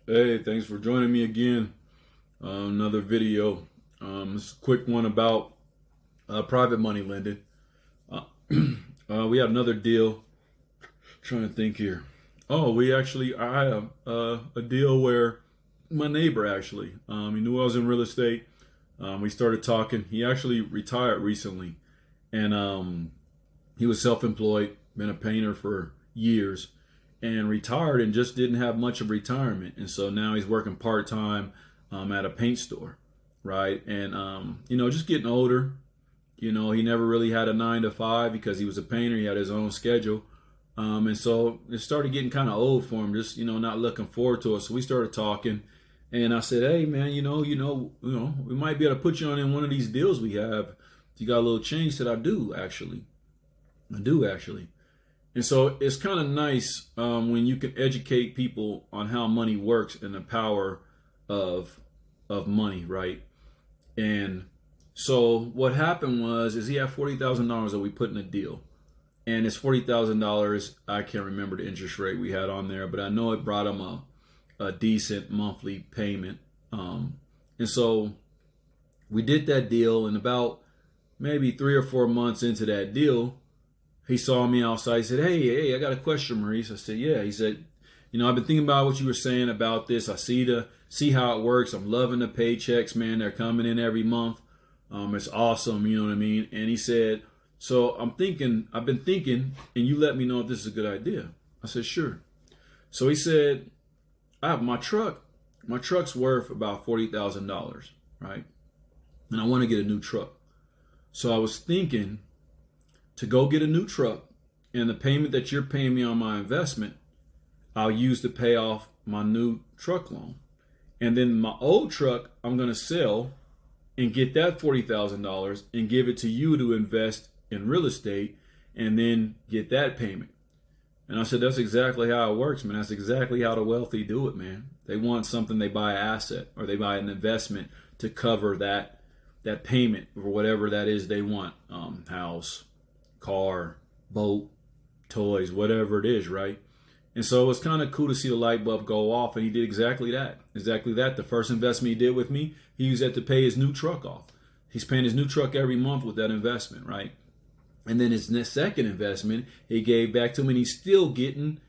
Hey, thanks for joining me again. Another video. It's a quick one about private money lending. Uh, we had another deal. Trying to think here. I had a deal where my neighbor actually, he knew I was in real estate. We started talking. He actually retired recently, and he was self-employed, been a painter for years, and retired and just didn't have much of retirement. And so now he's working part-time at a paint store, right? And just getting older. He never really had a 9 to 5 because he was a painter. He had his own schedule. And so it started getting kind of old for him, just, not looking forward to it. So we started talking, and I said, hey man, we might be able to put you on in one of these deals we have. If you got a little change. He said, I do actually. And so it's kind of nice when you can educate people on how money works and the power of money, right? And so what happened is he had $40,000 that we put in a deal, and it's $40,000. I can't remember the interest rate we had on there, but I know it brought him a decent monthly payment. And so we did that deal, and about maybe 3 or 4 months into that deal, he saw me outside. He said, hey, I got a question, Maurice. I said, yeah. He said, I've been thinking about what you were saying about this. I see how it works. I'm loving the paychecks, man. They're coming in every month. It's awesome, you know what I mean? And he said, so I've been thinking, and you let me know if this is a good idea. I said, sure. So he said, I have my truck. My truck's worth about $40,000, right? And I want to get a new truck. So I was thinking to go get a new truck, and the payment that you're paying me on my investment, I'll use to pay off my new truck loan. And then my old truck, I'm going to sell and get that $40,000 and give it to you to invest in real estate and then get that payment. And I said, that's exactly how it works, man. That's exactly how the wealthy do it, man. They want something, they buy an asset or they buy an investment to cover that payment or whatever that is they want. House, car, boat, toys, whatever it is, right? And so it was kind of cool to see the light bulb go off, and he did exactly that. The first investment he did with me, he used that to pay his new truck off. He's paying his new truck every month with that investment, right? And then his second investment, he gave back to him, and he's still getting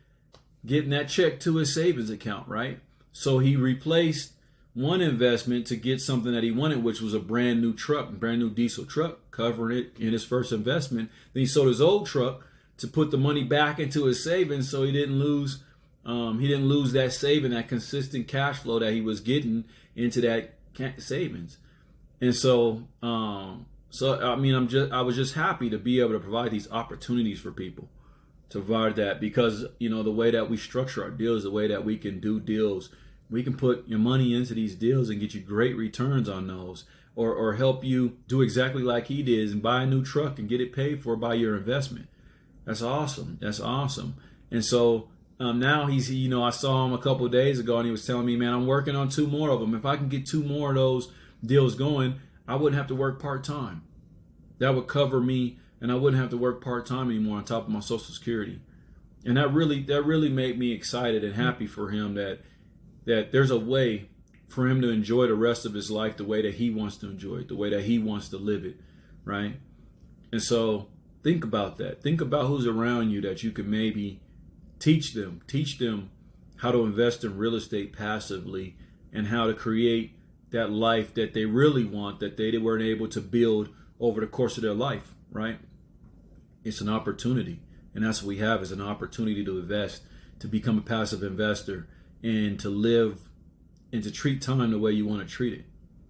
that check to his savings account, right? So he replaced one investment to get something that he wanted, which was a brand new truck, brand new diesel truck, covering it in his first investment. Then he sold his old truck to put the money back into his savings, so he didn't lose that saving, that consistent cash flow that he was getting into that savings. And so I was just happy to be able to provide these opportunities for people, to provide that, because the way that we structure our deals, the way that we can do deals, we can put your money into these deals and get you great returns on those, or help you do exactly like he did and buy a new truck and get it paid for by your investment. That's awesome. And so now I saw him a couple of days ago, and he was telling me, man, I'm working on 2 more of them. If I can get 2 more of those deals going, I wouldn't have to work part-time. That would cover me, and I wouldn't have to work part-time anymore on top of my Social Security. And that really made me excited and happy for him that there's a way for him to enjoy the rest of his life the way that he wants to enjoy it, the way that he wants to live it, right? And so think about that. Think about who's around you that you can maybe teach them how to invest in real estate passively and how to create that life that they really want, that they weren't able to build over the course of their life, right? It's an opportunity. And that's what we have, is an opportunity to invest, to become a passive investor, and to live and to treat time the way you want to treat it,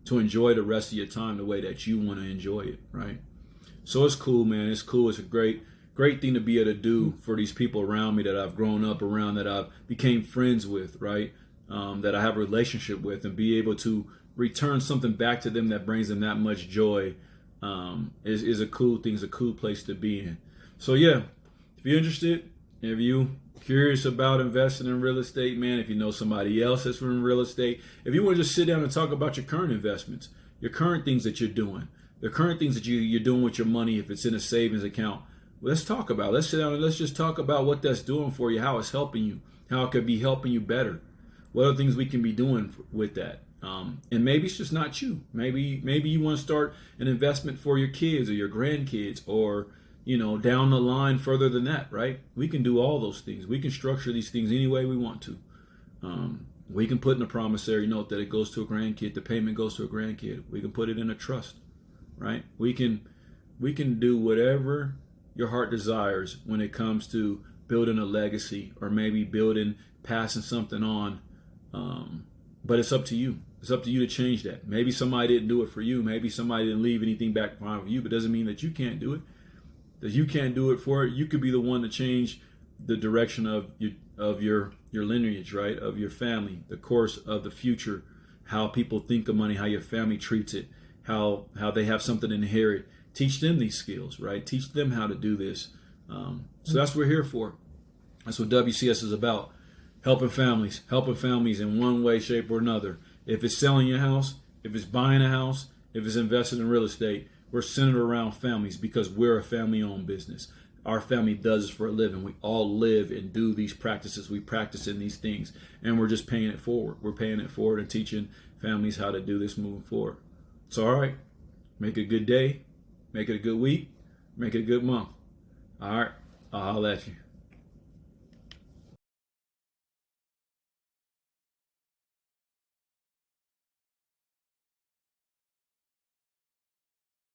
to enjoy the rest of your time the way that you want to enjoy it, right? So it's cool, man. It's cool. It's a great thing to be able to do for these people around me that I've grown up around, that I've became friends with, right? That I have a relationship with, and be able to return something back to them that brings them that much joy is a cool thing. It's a cool place to be in. So yeah, if you're interested, if you curious about investing in real estate, man, if you know somebody else that's in real estate, if you want to just sit down and talk about your current investments, your current things that you're doing, the current things that you're doing with your money, if it's in a savings account, let's talk about it. Let's sit down and let's just talk about what that's doing for you, how it's helping you, how it could be helping you better. what other things we can be doing with that. And maybe it's just not you. Maybe you want to start an investment for your kids or your grandkids, or down the line further than that, right? We can do all those things. We can structure these things any way we want to. We can put in a promissory note that it goes to a grandkid. The payment goes to a grandkid. We can put it in a trust, right? We can do whatever your heart desires when it comes to building a legacy, or maybe passing something on. But it's up to you. It's up to you to change that. Maybe somebody didn't do it for you. Maybe somebody didn't leave anything back behind for you, but it doesn't mean that you can't do it. That you can't do it for it. You could be the one to change the direction of your lineage, right? Of your family, the course of the future, how people think of money, how your family treats it, how they have something to inherit. Teach them these skills, right? Teach them how to do this. So that's what we're here for. That's what WCS is about. Helping families in one way, shape, or another. If it's selling your house, if it's buying a house, if it's investing in real estate, we're centered around families because we're a family-owned business. Our family does this for a living. We all live and do these practices. We practice in these things, and we're just paying it forward. We're paying it forward and teaching families how to do this moving forward. So, all right, make it a good day, make it a good week, make it a good month. All right, I'll holler at you.